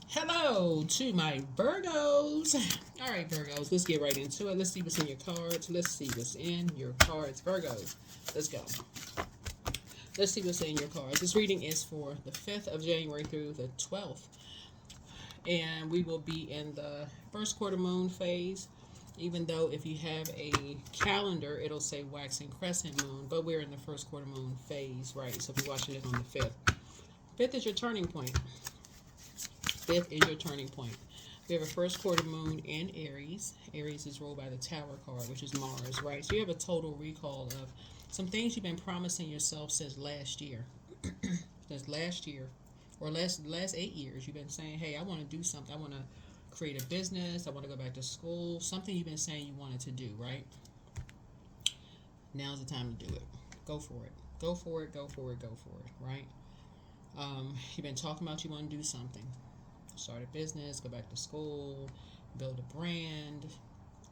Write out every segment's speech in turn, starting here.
Hello to my Virgos. All right, Virgos, let's get right into it. Let's see what's in your cards. Let's see what's in your cards, Virgos. Let's go. Let's see what's in your cards. This reading is for the 5th of January through the 12th. And we will be in the first quarter moon phase. Even though if you have a calendar, it'll say waxing crescent moon, but we're in the first quarter moon phase, right? So if you're watching it on the 5th, 5th is your turning point. 5th is your turning point. We have a first quarter moon in Aries. Aries is ruled by the Tower card, which is Mars, right? So you have a total recall of some things you've been promising yourself since last year. Since last year, or last 8 years, you've been saying, "Hey, I want to do something. I want to create a business. I want to go back to school." Something you've been saying you wanted to do, right? Now's the time to do it. Go for it. Go for it. Go for it. Go for it. Right? You've been talking about you want to do something. Start a business, go back to school, build a brand,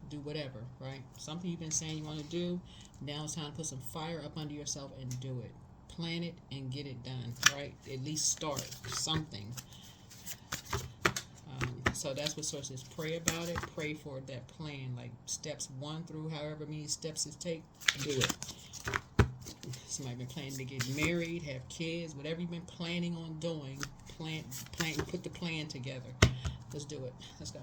do whatever, right? Something you've been saying you want to do. Now it's time to put some fire up under yourself and do it. Plan it and get it done, right? At least start something. So that's what source is. Pray about it. Pray for that plan, like steps 1 through however many steps it takes. Do it. Somebody been planning to get married, have kids, whatever you've been planning on doing. Put the plan together. Let's do it. Let's go.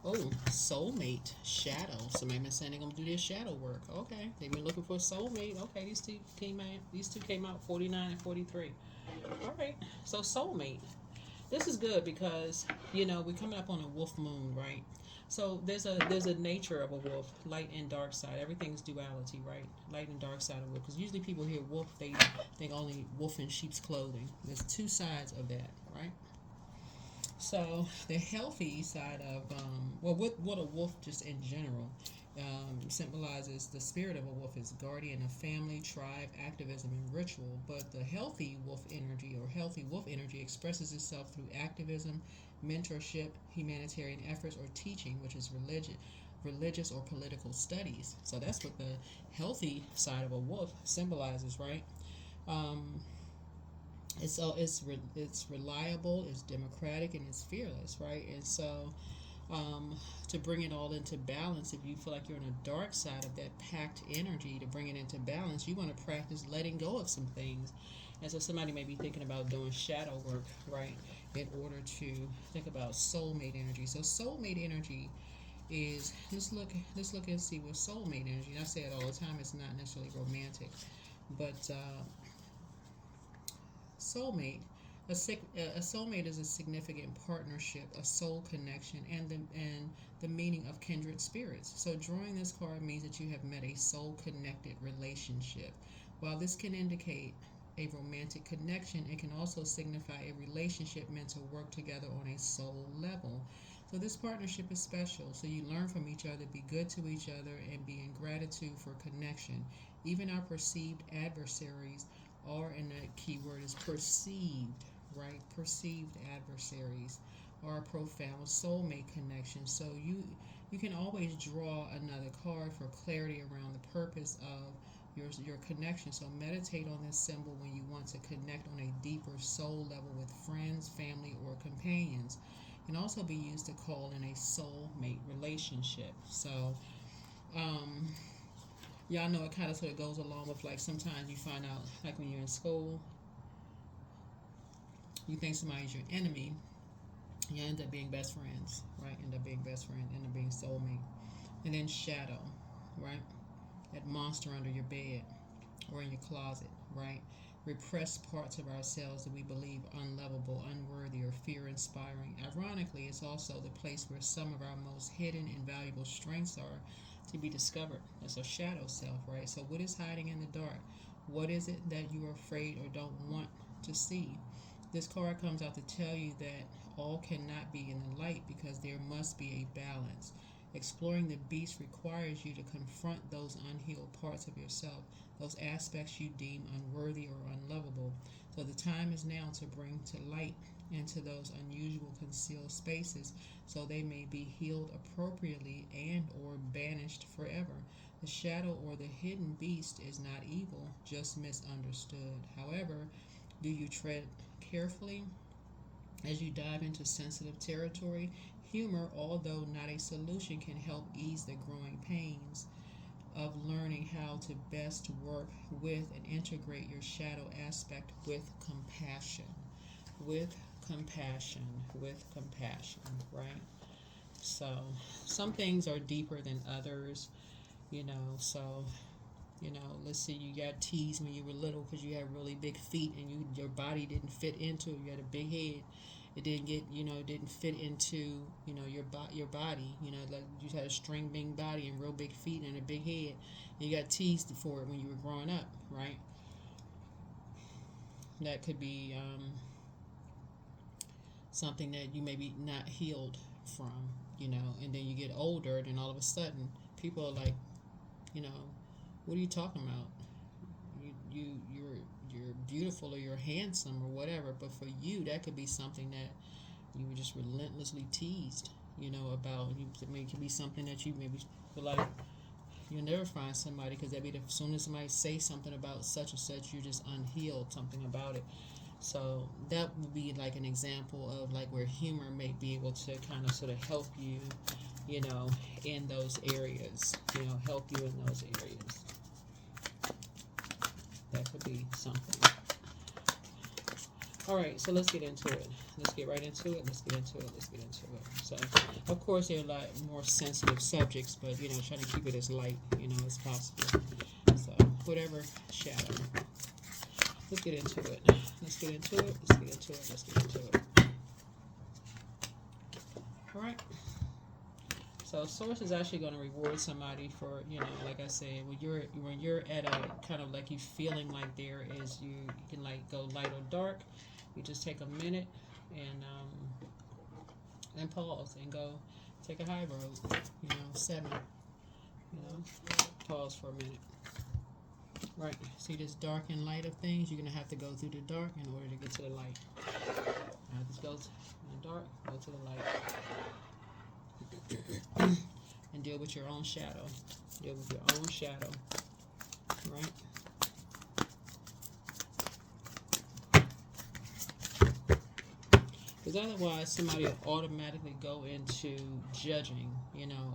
Oh, soulmate, shadow. Somebody been saying they're gonna do their shadow work. Okay, they've been looking for a soulmate. Okay, These two came out 49 and 43. All right, so soulmate. This is good because we're coming up on a wolf moon, right? So there's a nature of a wolf, light and dark side. Everything's duality, right? Light and dark side of wolf. Because usually people hear wolf, they think only wolf in sheep's clothing. There's two sides of that, right? So the healthy side of what a wolf just in general symbolizes. The spirit of a wolf is guardian of family, tribe, activism, and ritual. But the healthy wolf energy or healthy wolf energy expresses itself through activism, mentorship, humanitarian efforts, or teaching, which is religious or political studies. So that's what the healthy side of a wolf symbolizes, right? Um, it's reliable, it's democratic, and it's fearless, right? And so to bring it all into balance, if you feel like you're on a dark side of that packed energy, to bring it into balance, you want to practice letting go of some things. And so somebody may be thinking about doing shadow work, right? In order to think about soulmate energy. So soulmate energy is let's look and see what soulmate energy. And I say it all the time. It's not necessarily romantic, but soulmate. A soulmate is a significant partnership, a soul connection, and the meaning of kindred spirits. So drawing this card means that you have met a soul connected relationship. While this can indicate a romantic connection, it can also signify a relationship meant to work together on a soul level. So this partnership is special. So you learn from each other, be good to each other, and be in gratitude for connection. Even our perceived adversaries are, and the key word is perceived, right? Perceived adversaries are a profound soulmate connection. So you can always draw another card for clarity around the purpose of your connection. So meditate on this symbol when you want to connect on a deeper soul level with friends, family, or companions. It can also be used to call in a soulmate relationship. So um, y'all know it kind of sort of goes along with, like, sometimes you find out, like when you're in school, you think somebody's your enemy, you end up being best friends, right? End up being best friend, end up being soulmate. And then shadow, right? That monster under your bed or in your closet, right? Repressed parts of ourselves that we believe unlovable, unworthy, or fear inspiring. Ironically, it's also the place where some of our most hidden and valuable strengths are to be discovered. That's a shadow self, right? So, what is hiding in the dark? What is it that you are afraid or don't want to see? This card comes out to tell you that all cannot be in the light because there must be a balance. Exploring the beast requires you to confront those unhealed parts of yourself, those aspects you deem unworthy or unlovable. So the time is now to bring to light into those unusual concealed spaces so they may be healed appropriately and or banished forever. The shadow or the hidden beast is not evil, just misunderstood. However, do you tread carefully As you dive into sensitive territory, humor, although not a solution, can help ease the growing pains of learning how to best work with and integrate your shadow aspect with compassion. With compassion. With compassion, right? So, some things are deeper than others, so let's say you got teased when you were little because you had really big feet and your body didn't fit into it. You had a big head. It didn't get, didn't fit into, your body. Like you had a string bean body and real big feet and a big head. And you got teased for it when you were growing up, right? That could be something that you maybe not healed from, and then you get older, and all of a sudden people are like, what are you talking about? You're beautiful or you're handsome or whatever, but for you that could be something that you were just relentlessly teased, about. I mean, it could be something that you maybe feel like you'll never find somebody because as soon as somebody say something about such and such, you're just unhealed something about it. So that would be like an example of like where humor may be able to kind of sort of help you, in those areas, help you in those areas. That could be something. All right, so let's get into it. Let's get right into it. Let's get into it. So, of course, there are a lot more sensitive subjects, but, trying to keep it as light, as possible. So, whatever shadow. Let's get into it. All right. So source is actually going to reward somebody for, like I said, when you're at a kind of like you feeling like there is, you can like go light or dark. You just take a minute and pause and go take a high road, 7, pause for a minute. Right, see this dark and light of things, you're going to have to go through the dark in order to get to the light. Just go to the dark, go to the light. And deal with your own shadow. Right? Because otherwise, somebody will automatically go into judging.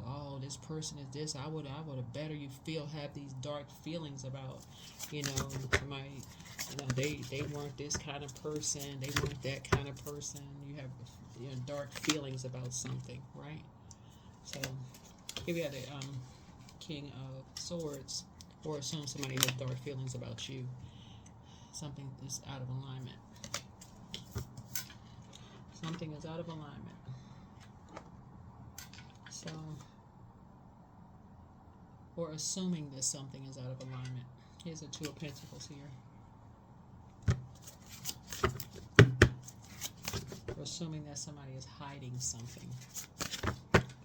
Oh, this person is this. I would have better you feel have these dark feelings about, somebody. They weren't this kind of person. They weren't that kind of person. You have dark feelings about something, right? So here we have the King of Swords, or assume somebody has dark feelings about you. Something is out of alignment. Something is out of alignment. So, or assuming that something is out of alignment. Here's a Two of Pentacles here. Or assuming that somebody is hiding something.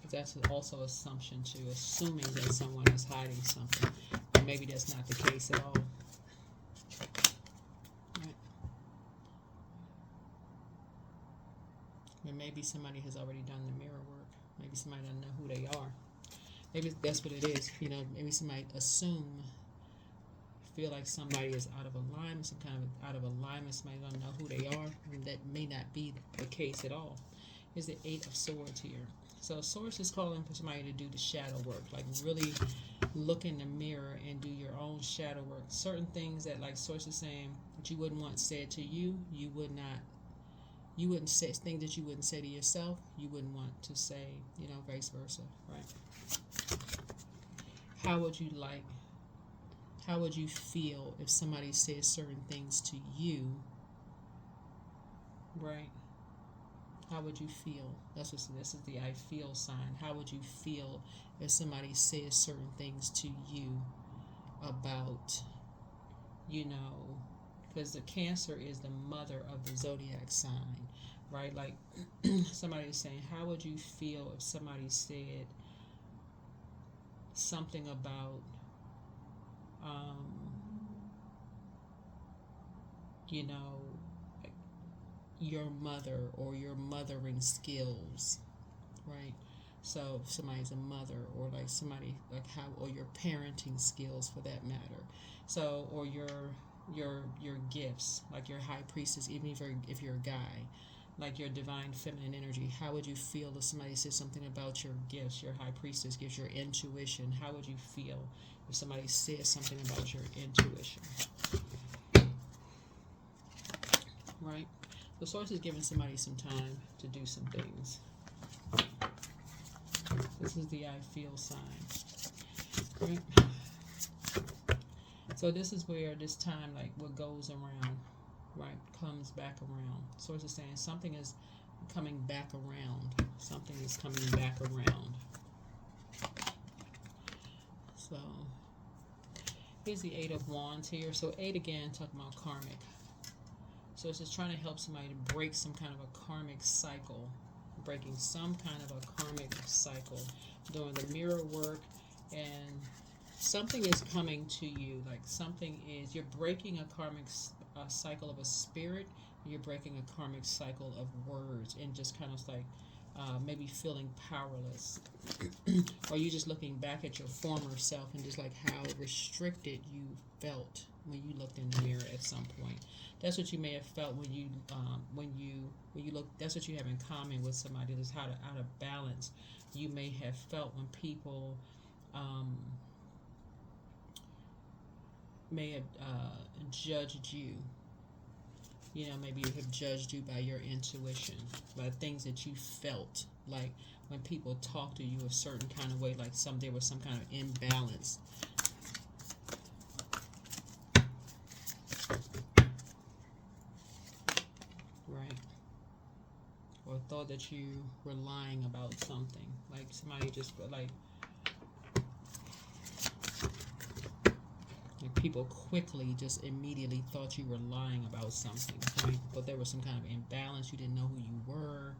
That's also assumption too, assuming that someone is hiding something. But maybe that's not the case at all. Right. But maybe somebody has already done the mirror work. Maybe somebody doesn't know who they are. Maybe that's what it is. Maybe somebody feel like somebody is out of alignment, some kind of out of alignment, somebody don't know who they are. And that may not be the case at all. Here's the Eight of Swords here. So Source is calling for somebody to do the shadow work, like really look in the mirror and do your own shadow work. Certain things that, like Source is saying, that you wouldn't want said to you, you wouldn't say things that you wouldn't say to yourself, you wouldn't want to say, vice versa, right? How would you feel if somebody said certain things to you, right? How would you feel? This is the I feel sign. How would you feel if somebody says certain things to you about, because the Cancer is the mother of the Zodiac sign, right? Like somebody is saying, how would you feel if somebody said something about, your mother or your mothering skills, right? So if somebody's a mother, or like somebody like how, or your parenting skills for that matter. So, or your gifts, like your high priestess, even if you're a guy, like your divine feminine energy. How would you feel if somebody said something about your gifts, your high priestess gifts, your intuition? How would you feel if somebody said something about your intuition? Right? The source is giving somebody some time to do some things. This is the I feel sign. Right? So this is where this time, like what goes around, right, comes back around. Source is saying something is coming back around. Something is coming back around. So here's the Eight of Wands here. So 8 again, talking about karmic. So it's just trying to help somebody to break some kind of a karmic cycle. Breaking some kind of a karmic cycle. Doing the mirror work, and something is coming to you. Like something is, you're breaking a karmic cycle of a spirit. You're breaking a karmic cycle of words, and just kind of like maybe feeling powerless. Or you just looking back at your former self and just like how restricted you felt when you looked in the mirror at some point. That's what you may have felt when you look. That's what you have in common with somebody. That's how out of balance you may have felt when people may have judged you. You know, maybe you have judged you by your intuition, by things that you felt. Like when people talk to you a certain kind of way, like there was some kind of imbalance. Right. Or thought that you were lying about something. Like somebody just like people quickly just immediately thought you were lying about something, right? But there was some kind of imbalance. You didn't know who you were.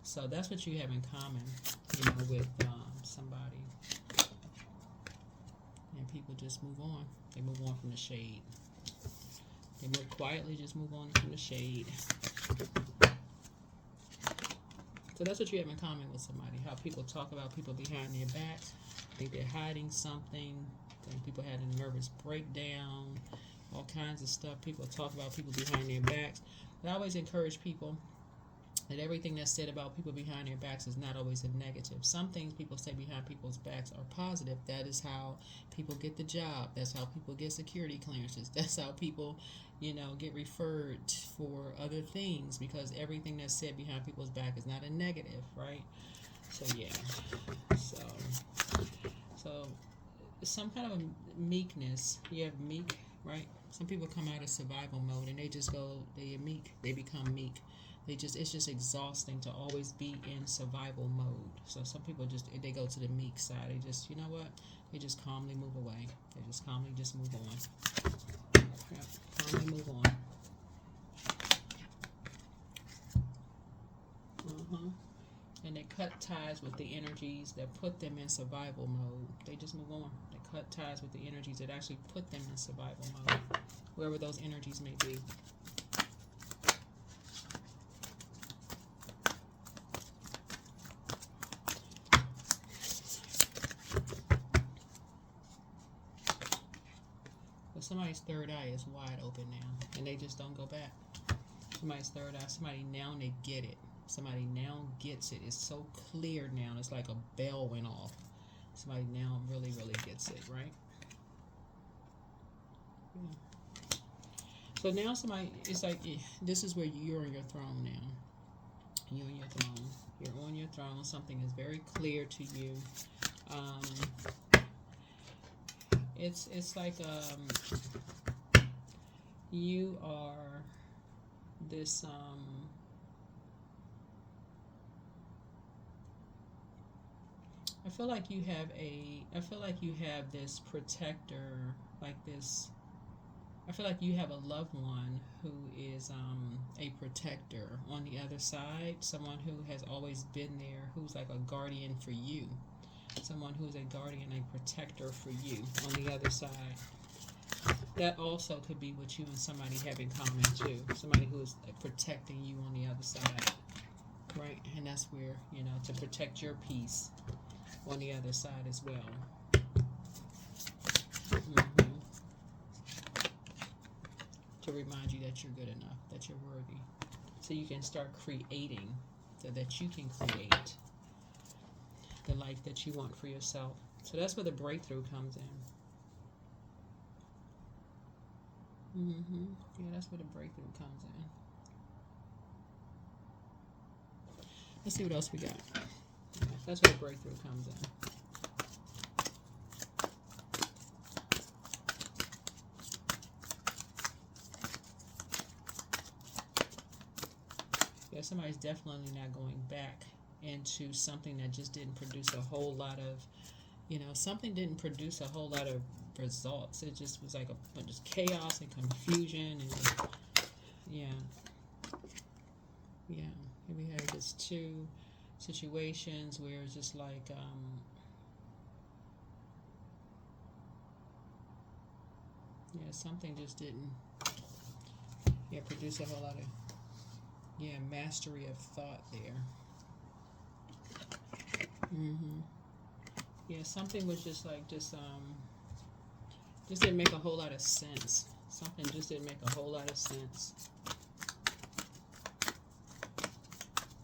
So that's what you have in common, you know, with somebody. And people just move on. They move on from the shade. They move quietly, just move on from the shade. So that's what you have in common with somebody. How people talk about people behind their backs. Think they're hiding something. Think people had a nervous breakdown. All kinds of stuff. People talk about people behind their backs. But I always encourage people that everything that's said about people behind their backs is not always a negative. Some things people say behind people's backs are positive. That is how people get the job. That's how people get security clearances. That's how people, you know, get referred for other things, because everything that's said behind people's back is not a negative, right? So yeah. So some kind of a meekness. You have meek, right? Some people come out of survival mode and they just go, they're meek. They become meek. It's just exhausting to always be in survival mode. So some people they go to the meek side. They just, you know what? They just calmly move away. They just calmly just move on. Yeah, calmly move on. And they cut ties with the energies that put them in survival mode. They just move on. They cut ties with the energies that actually put them in survival mode, wherever those energies may be. But somebody's third eye is wide open now, and they just don't go back. Somebody's third eye, somebody now they get it. Somebody now gets it. It's so clear now. It's like a bell went off. Somebody now really, really gets it, right? Yeah. So now somebody, it's like, this is where you're on your throne now. You're on your throne. You're on your throne. Something is very clear to you. It's like you are this I feel like you have this protector, like this. I feel like you have a loved one who is a protector on the other side, someone who has always been there, who's like a guardian for you, someone who's a guardian, a protector for you on the other side. That also could be what you and somebody have in common too, somebody who is protecting you on the other side, right? And that's where, you know, to protect your peace on the other side as well. To remind you that you're good enough, that you're worthy. so you can start creating, so that you can create the life that you want for yourself. So that's where the breakthrough comes in. Yeah, that's where the breakthrough comes in. Let's see what else we got. Yeah, that's where the breakthrough comes in. Yeah, somebody's definitely not going back into something that just didn't produce a whole lot of, something didn't produce a whole lot of results. It just was like a bunch of chaos and confusion, and yeah. Here we have just two situations where it's just like, something just didn't, produce a whole lot of, mastery of thought there. Yeah, something was just like, just didn't make a whole lot of sense. Something just didn't make a whole lot of sense.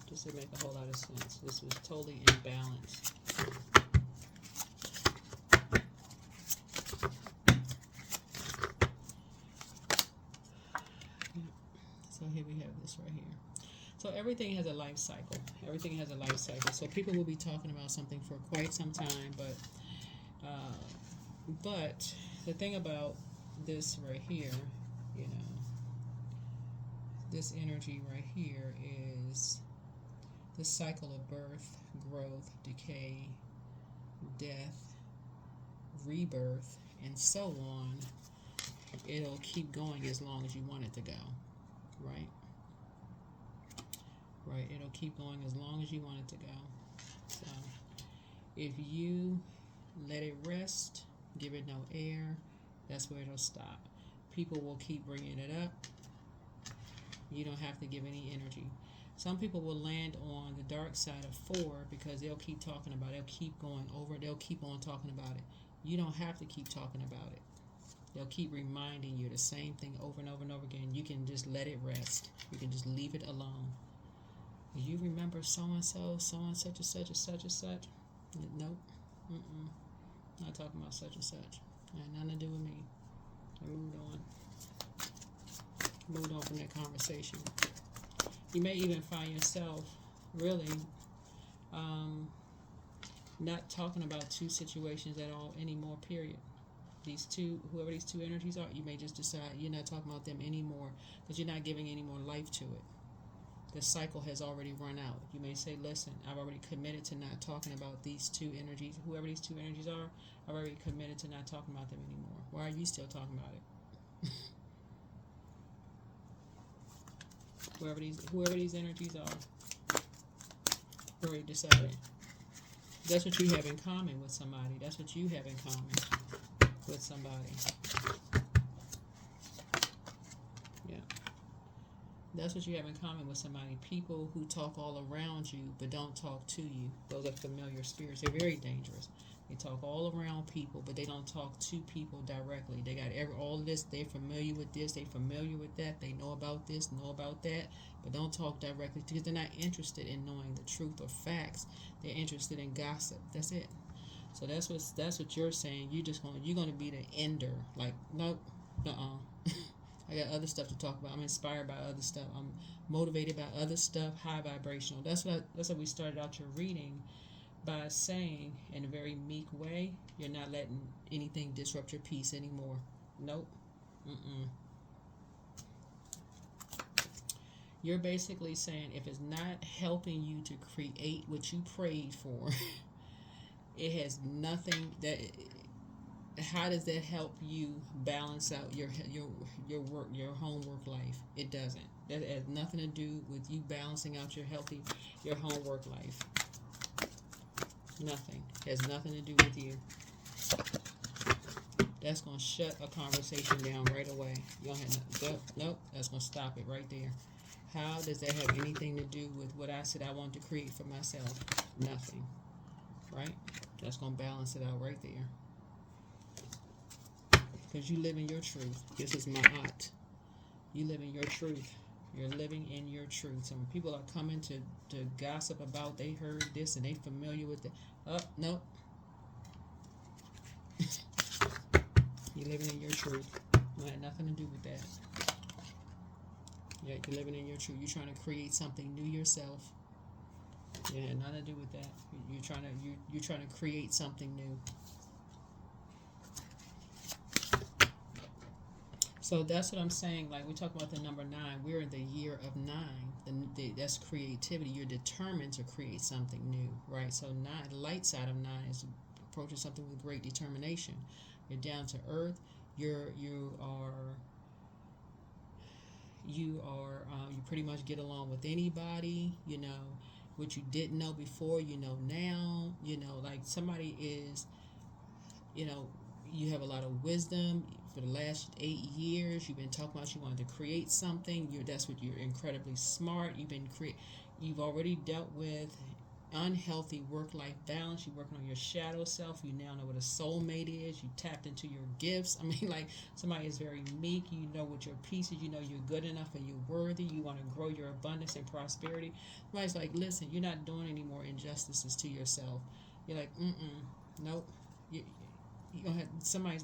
Just didn't make a whole lot of sense. This was totally imbalanced. So here we have this right here. So everything has a life cycle. Everything has a life cycle. So people will be talking about something for quite some time, but the thing about this right here, this energy right here is the cycle of birth, growth, decay, death, rebirth, and so on. It'll keep going as long as you want it to go, right? Right, it'll keep going as long as you want it to go. So if you let it rest, give it no air, that's where it'll stop. People will keep bringing it up. You don't have to give any energy. Some people will land on the dark side of 4 because they'll keep talking about it. They'll keep going over it. They'll keep on talking about it. You don't have to keep talking about it. They'll keep reminding you the same thing over and over and over again. You can just let it rest. You can just leave it alone. You remember so-and-so, so-and such and such and such and such? Nope. Not talking about such and such. Had nothing to do with me. I moved on. Moved on from that conversation. You may even find yourself really not talking about two situations at all anymore, period. Whoever these two energies are, you may just decide you're not talking about them anymore because you're not giving any more life to it. The cycle has already run out. You may say, listen, I've already committed to not talking about these two energies. Whoever these two energies are, I've already committed to not talking about them anymore. Why are you still talking about it? Whoever these energies are, already decided. That's what you have in common with somebody. That's what you have in common with somebody. Yeah. That's what you have in common with somebody. People who talk all around you but don't talk to you. Those are familiar spirits. They're very dangerous. They talk all around people, but they don't talk to people directly. They got all this. They're familiar with this. They're familiar with that. They know about this, know about that, but don't talk directly because they're not interested in knowing the truth or facts. They're interested in gossip. That's it. So that's what you're saying. You're gonna be the ender. Like, nope, I got other stuff to talk about. I'm inspired by other stuff. I'm motivated by other stuff. High vibrational. That's what we started out your reading by saying in a very meek way. You're not letting anything disrupt your peace anymore. Nope. You're basically saying if it's not helping you to create what you prayed for, it has nothing that. How does that help you balance out your work, your homework life? It doesn't. That has nothing to do with you balancing out your homework life. Nothing. It has nothing to do with you. That's going to shut a conversation down right away. You don't have nope. That's going to stop it right there. How does that have anything to do with what I said I want to create for myself? Nothing. Right? That's going to balance it out right there. Because you live in your truth. This is my aunt. You live in your truth. You're living in your truth. Some people are coming to gossip about they heard this and they familiar with it. Oh, no. You're living in your truth. It had nothing to do with that. Yeah, you're living in your truth. You're trying to create something new yourself. Yeah, it had nothing to do with that. You're trying to create something new. So that's what I'm saying. Like we talk about the number 9, we're in the year of 9. That's creativity. You're determined to create something new, right? So 9, the light side of 9 is approaching something with great determination. You're down to earth. You pretty much get along with anybody. You know what you didn't know before. You know now. You know, like somebody is. You know, you have a lot of wisdom. For the last 8 years, you've been talking about you wanted to create something. That's what you're incredibly smart. You've already dealt with unhealthy work-life balance. You're working on your shadow self. You now know what a soulmate is. You tapped into your gifts. I mean, like somebody is very meek. You know what your piece is. You know you're good enough and you're worthy. You want to grow your abundance and prosperity. Somebody's like, listen, you're not doing any more injustices to yourself. You're like, nope. You don't have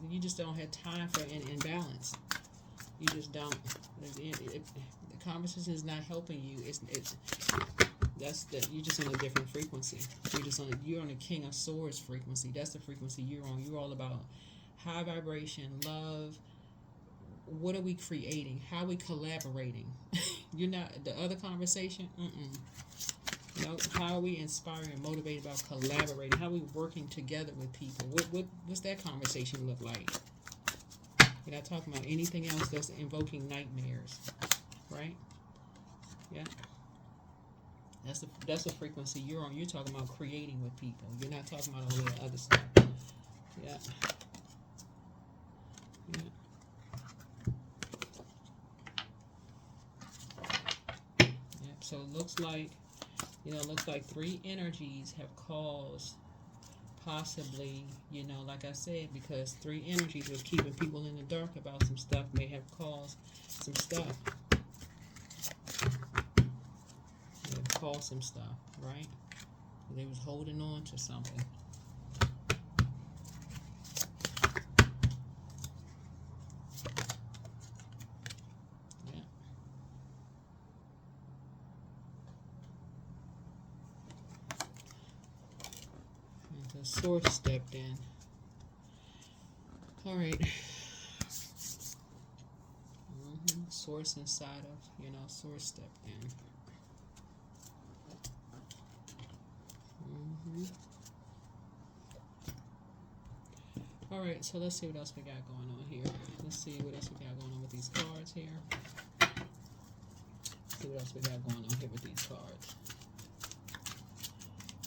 you just don't have time for an imbalance. You just don't. The conversation is not helping you. You're just on a different frequency. You're on a King of Swords frequency. That's the frequency you're on. You're all about high vibration, love. What are we creating? How are we collaborating? You're not the other conversation. No, how are we inspiring and motivated about collaborating? How are we working together with people? What's that conversation look like? We're not talking about anything else that's invoking nightmares, right? Yeah. That's the frequency you're on. You're talking about creating with people. You're not talking about all the other stuff. Yeah. Yeah. So it looks like 3 energies have caused possibly, like I said, because 3 energies was keeping people in the dark about some stuff, may have caused some stuff. They have caused some stuff, right? They was holding on to something. Yeah. And the source stepped in. All right. Source inside of, source stepped in. All right, so let's see what else we got going on here. Let's see what else we got going on with these cards here. See what else we got going on here with these cards.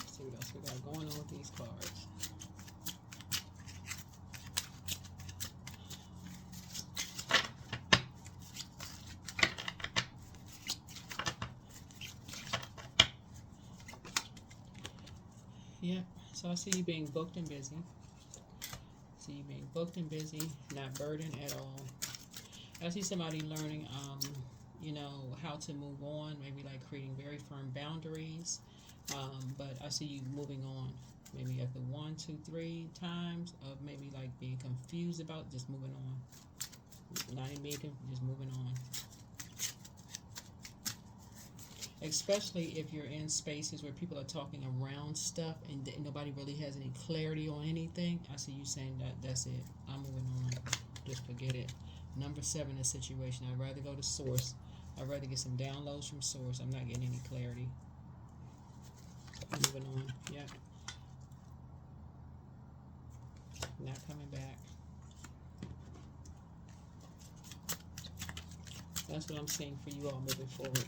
See what else we got going on with these cards. Yeah, so I see you being booked and busy. See you being booked and busy, not burdened at all. I see somebody learning, how to move on, maybe like creating very firm boundaries. But I see you moving on, maybe after 1, 2, 3 times of maybe like being confused about just moving on. Not even being confused, just moving on. Especially if you're in spaces where people are talking around stuff and nobody really has any clarity on anything. I see you saying that's it. I'm moving on. Just forget it. Number 7 is situation. I'd rather go to source. I'd rather get some downloads from source. I'm not getting any clarity. I'm moving on. Yep. Not coming back. That's what I'm saying for you all moving forward.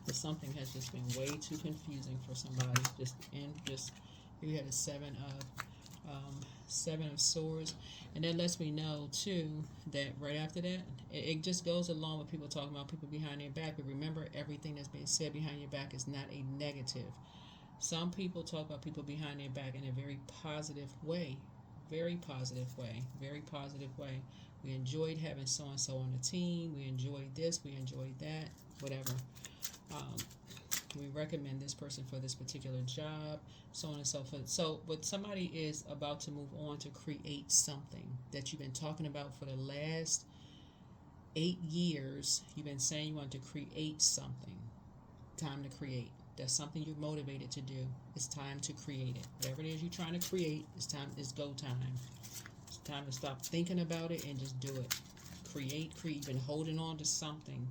But something has just been way too confusing for somebody. You had a 7 of swords, and that lets me know too that right after that, it just goes along with people talking about people behind their back. But remember, everything that's being said behind your back is not a negative. Some people talk about people behind their back in a very positive way. Very positive way. Very positive way. We enjoyed having so-and-so on the team. We enjoyed this. We enjoyed that. Whatever. We recommend this person for this particular job, so on and so forth. So, but somebody is about to move on to create something that you've been talking about for the last 8 years. You've been saying you want to create something. Time to create. That's something you're motivated to do. It's time to create it. Whatever it is you're trying to create, it's go time. It's time to stop thinking about it and just do it. Create. You've been holding on to something.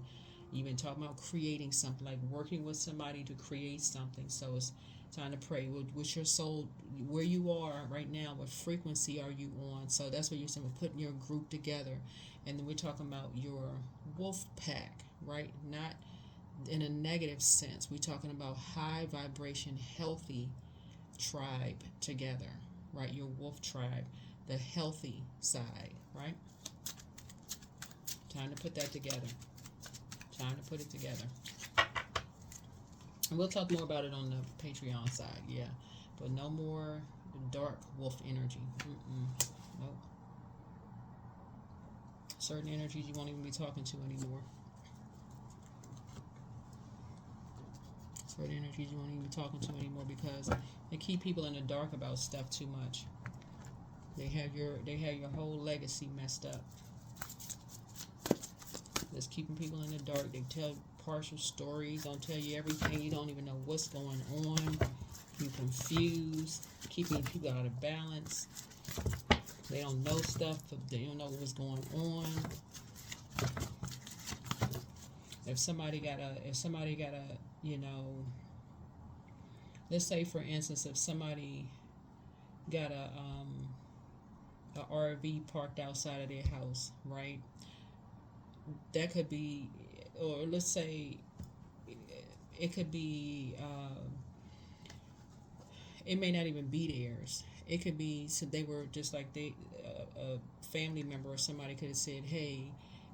You've been talking about creating something, like working with somebody to create something. So it's time to pray. What's your soul, where you are right now, what frequency are you on? So that's what you're saying, we're putting your group together. And then we're talking about your wolf pack, right? Not in a negative sense. We're talking about high vibration, healthy tribe together, right? Your wolf tribe, the healthy side, right? Time to put that together. Time to put it together. And we'll talk more about it on the Patreon side, yeah. But no more dark wolf energy. Nope. Certain energies you won't even be talking to anymore. Certain energies you won't even be talking to anymore because they keep people in the dark about stuff too much. They have your whole legacy messed up. That's keeping people in the dark. They tell partial stories, don't tell you everything. You don't even know what's going on. You're confused, keeping people out of balance. They don't know stuff. They don't know what's going on. If somebody got a, you know, let's say for instance, if somebody got a RV parked outside of their house, right? That could be, or let's say it could be, it may not even be theirs. It could be, so they were just like a family member or somebody could have said, hey,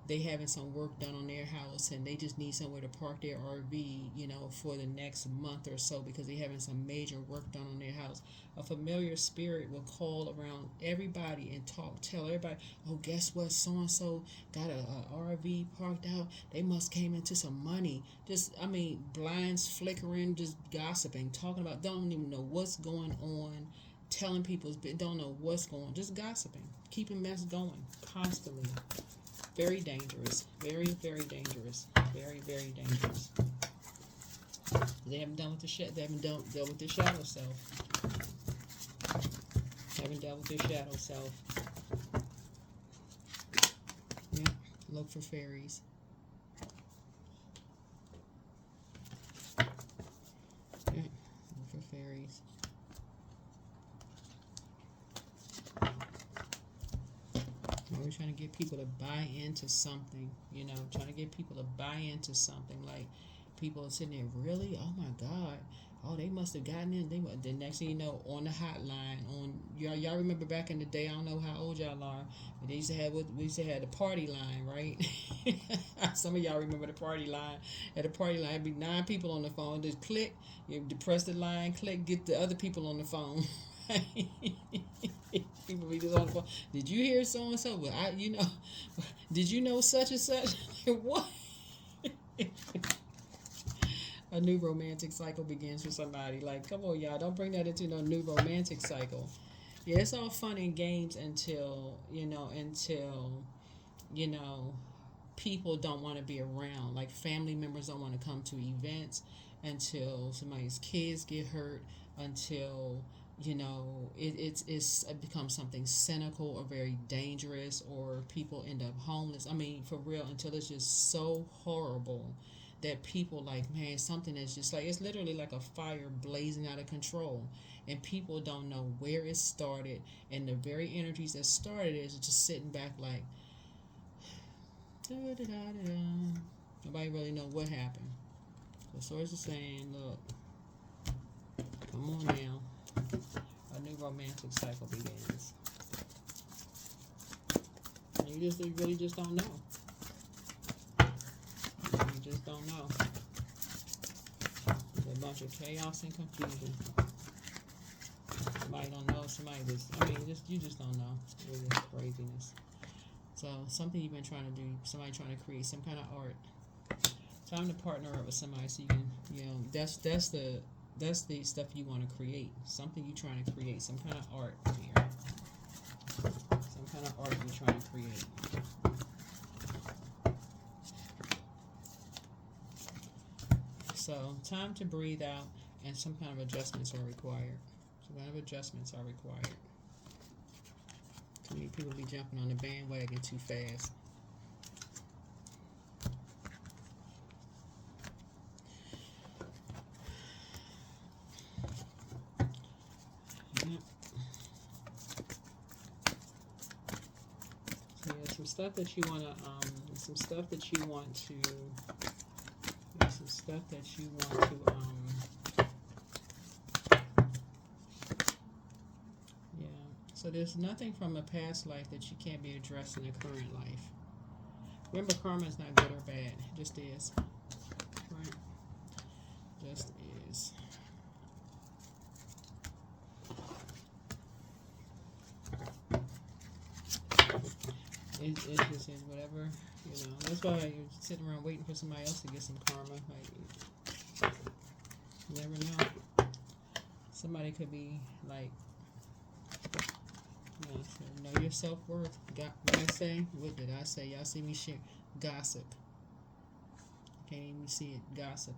they having some work done on their house and they just need somewhere to park their RV, you know, for the next month or so because they're having some major work done on their house. A familiar spirit will call around everybody and tell everybody, oh, guess what? So-and-so got a RV parked out. They must came into some money. Just, blinds flickering, just gossiping, talking about, don't even know what's going on, telling people, don't know what's going on, just gossiping, keeping mess going constantly. Very dangerous. Very, very dangerous. Very, very dangerous. They haven't done with they haven't dealt with their shadow self. Haven't dealt with their shadow self. Yeah. Look for fairies. Yeah. Look for fairies. We're trying to get people to buy into something, you know, trying to get people to buy into something. Like, people are sitting there, really? Oh my God. Oh, they must have gotten in. The next thing you know, on the hotline, y'all remember back in the day, I don't know how old y'all are, but we used to have the party line, right? Some of y'all remember the party line. At the party line, it'd be 9 people on the phone. Just click, you depress the line, click, get the other people on the phone. People be just on the phone. Did you hear so and so? Well, did you know such and such? What? A new romantic cycle begins for somebody. Like, come on, y'all, don't bring that into no new romantic cycle. Yeah, it's all fun and games until people don't want to be around. Like, family members don't want to come to events, until somebody's kids get hurt, until it becomes something cynical or very dangerous, or people end up homeless. For real, until it's just so horrible that people like, man, something that's just like, it's literally like a fire blazing out of control, and people don't know where it started, and the very energies that started it is just sitting back like, da-da-da-da-da. Nobody really know what happened. The source is saying, look, come on now. A new romantic cycle begins. You really just don't know. You just don't know. There's a bunch of chaos and confusion. Somebody don't know. Somebody you just don't know. It's just craziness. So something you've been trying to do, somebody trying to create some kind of art. Time to partner up with somebody so you can, that's the stuff you want to create. Something you're trying to create, some kind of art here. Some kind of art you're trying to create. So time to breathe out, and some kind of adjustments are required. Some kind of adjustments are required. Too many people be jumping on the bandwagon too fast. Some stuff that you want to, some stuff that you want to, so there's nothing from a past life that you can't be addressed in a current life. Remember, karma is not good or bad, it just is, right? Just is. It just is whatever, That's why you're sitting around waiting for somebody else to get some karma. Like, you never know. Somebody could be like, so know your self-worth. What I say? What did I say? Y'all see me share? Gossip. Can't even see it. Gossip.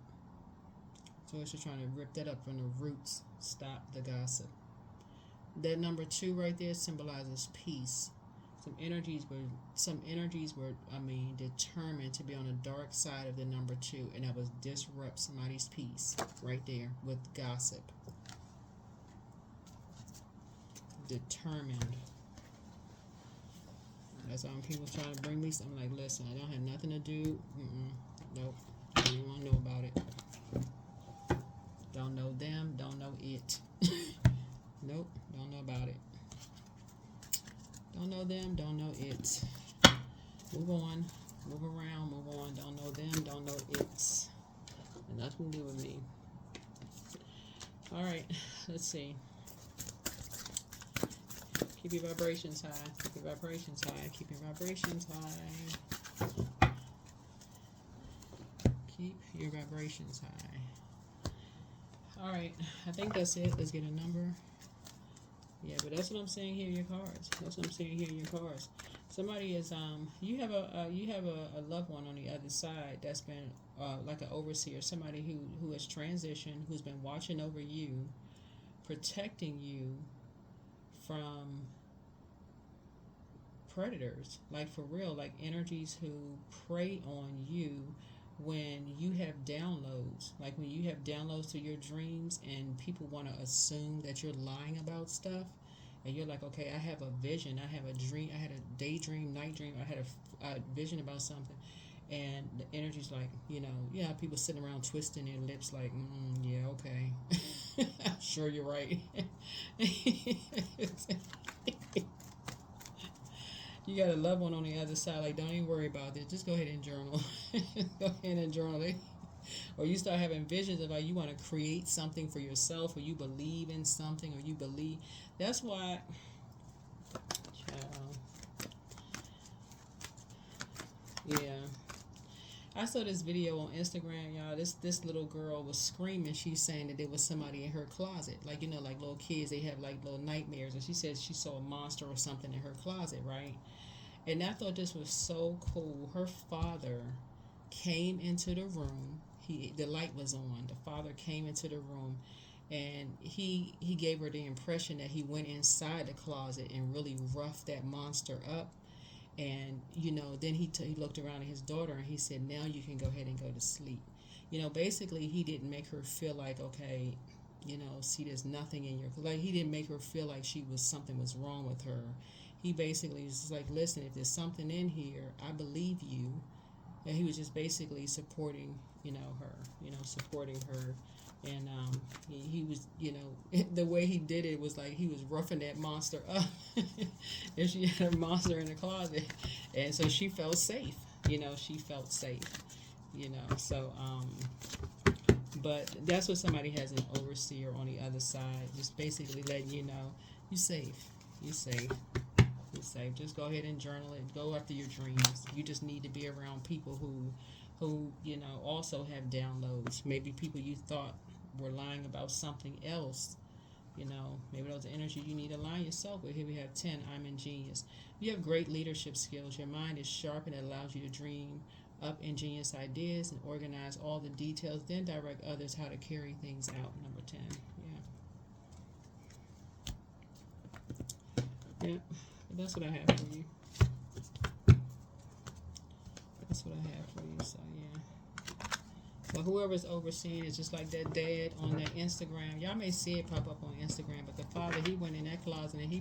So it's just trying to rip that up from the roots. Stop the gossip. That number 2 right there symbolizes peace. Some energies were determined to be on the dark side of the number 2, and that was disrupt somebody's peace right there with gossip. Determined. That's why when people trying to bring me something, like, listen, I don't have nothing to do. Nope. I don't want to know about it. Don't know them. Don't know it. Nope. Don't know about it. Don't know them, don't know it. Move on, move around, move on. Don't know them, don't know it. And nothing to do with me. Alright, let's see. Keep your vibrations high. Keep your vibrations high. Keep your vibrations high. Keep your vibrations high. Alright, I think that's it. Let's get a number. Yeah, but that's what I'm saying here in your cards. That's what I'm saying here in your cards. Somebody is you have a loved one on the other side that's been like an overseer, somebody who has transitioned, who's been watching over you, protecting you from predators, like for real, like energies who prey on you when you have downloads, like when you have downloads to your dreams and people want to assume that you're lying about stuff, and you're like, okay, I have a vision, I have a dream, I had a daydream, night dream, I had a vision about something, and the energy's like, people sitting around twisting their lips like, yeah, okay. Sure, you're right. You got a loved one on the other side, like, don't even worry about this. Just go ahead and journal. Go ahead and journal it. Or you start having visions about you want to create something for yourself, or you believe in something, or you believe. That's why, yeah. I saw this video on Instagram, y'all. This little girl was screaming. She's saying that there was somebody in her closet. Like, like little kids, they have like little nightmares. And she said she saw a monster or something in her closet, right? And I thought this was so cool. Her father came into the room. The light was on. The father came into the room, and he gave her the impression that he went inside the closet and really roughed that monster up. And then he looked around at his daughter and he said, now you can go ahead and go to sleep. Basically he didn't make her feel like, okay, see, there's nothing in your, like, he didn't make her feel like something was wrong with her. He basically was like, listen, if there's something in here, I believe you. And he was just basically supporting, her, supporting her. And he was, the way he did it was like he was roughing that monster up. And she had a monster in the closet. And so she felt safe. She felt safe. So, but that's what somebody has, an overseer on the other side. Just basically letting you know, you're safe. You're safe. You're it safe. Just go ahead and journal it. Go after your dreams. You just need to be around people who you know, also have downloads. Maybe people you thought were lying about something else. You know, maybe those energy you need to align yourself with. Here we have 10. I'm ingenious. You have great leadership skills. Your mind is sharp and it allows you to dream up ingenious ideas and organize all the details, then direct others how to carry things out. Number 10. Yeah, that's what I have for you. That's what I have for you. So yeah. So whoever's overseeing is just like that dad on that Instagram. Y'all may see it pop up on Instagram, but the father, he went in that closet and he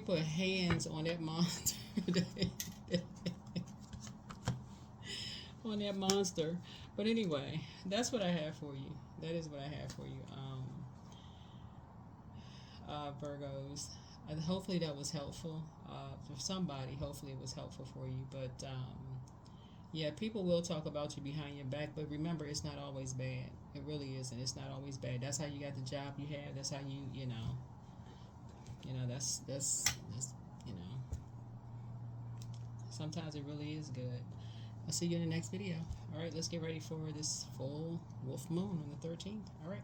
put hands on that monster. On that monster. But anyway, that's what I have for you. That is what I have for you. Virgos. Hopefully that was helpful for somebody. Hopefully it was helpful for you. But yeah, people will talk about you behind your back. But remember, it's not always bad. It really isn't. It's not always bad. That's how you got the job you have. That's how you know. That's you know. Sometimes it really is good. I'll see you in the next video. All right, let's get ready for this full wolf moon on the 13th. All right.